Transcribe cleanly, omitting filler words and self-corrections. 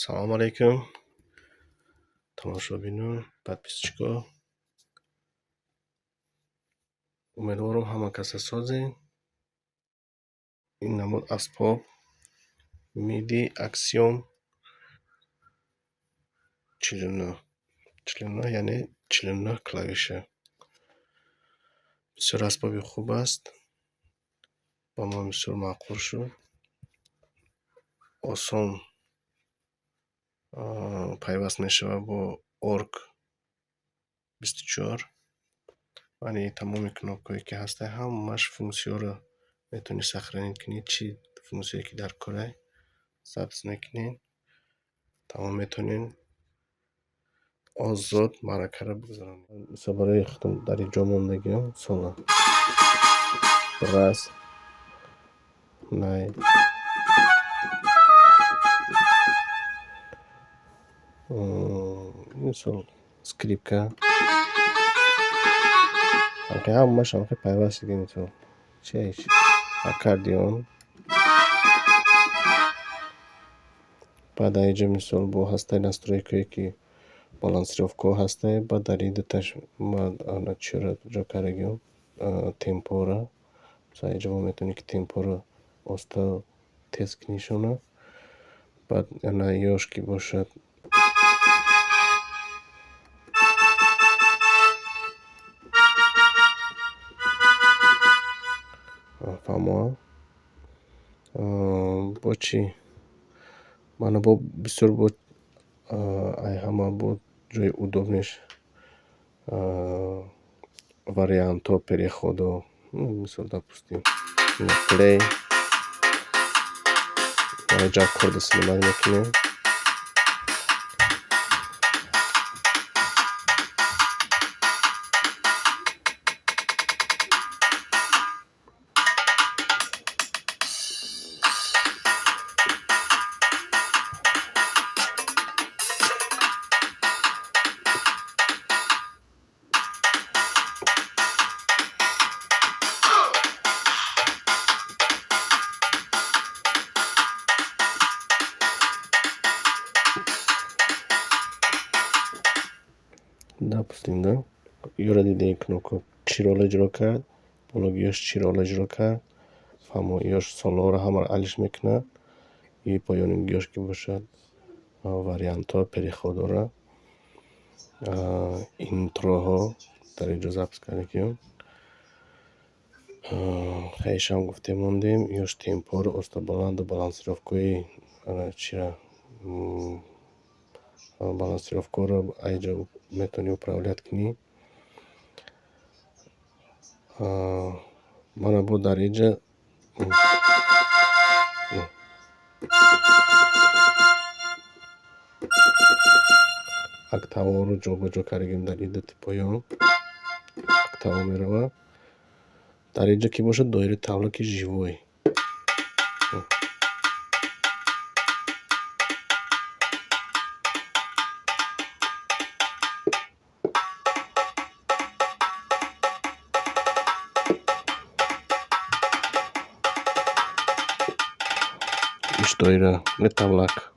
Assalomu alaykum, tomoshabinlar, подписчикlar. Uمیدوارم همه کس سازین. این نمود اسباب میدی اکسیوم 49 یعنی 49 کلاویشه. بسیار اسباب خوب است. با ما بسیار معقول شد. آسان پیوست میشه با ارگ 24. یعنی تمام کناپ‌هایی که هسته همش فونکسیون رو میتونی سخرانید کنید. چی فونکسیونی که در کاره ثبت نکنین تمام میتونین آزاد معرکه رو بگذارن. مثل برای ختم در اینجا موندگی هم سالا راست نه مثل скрипка анche همش анche پیوستگی مثل چیش اکاردیون. بعد اینجا مثل با هسته настройкой که балансировка هسته. بعد در این دتاش ما آن چرا جا کردیم تمپورا. مثلا اینجا ما میتونیم که تمپورا اوستا تست کنیشونه. بعد انا یوش کی باشد فهمو با چی منو با بسیار با ای همه با جای удобнейш варианто перехода. مثل допустим на play اینجا аккорды снимать میکنیم. Допустим, да? Юра دیدین кнопка چی رول اجرا کرد. بالاگیش چی رول اجرا کرد. فهمویش سالا رو همه علش میکنه. این پایانیش که باشد وریانت ها перехода را اینترو ها در اینجا ضبط کردیم. خیش هم گفته موندیم یوش تمپو رو اوستا баланд و балансировкой چرا балансировка رو اینجا میتونی управлять کنی. من بود در اینجا اکتاوا رو جابجا کردیم. در این پایان اکتاوا میرود. در اینجا که باشد دایره طاوله که живой. Isto era, не тавлак.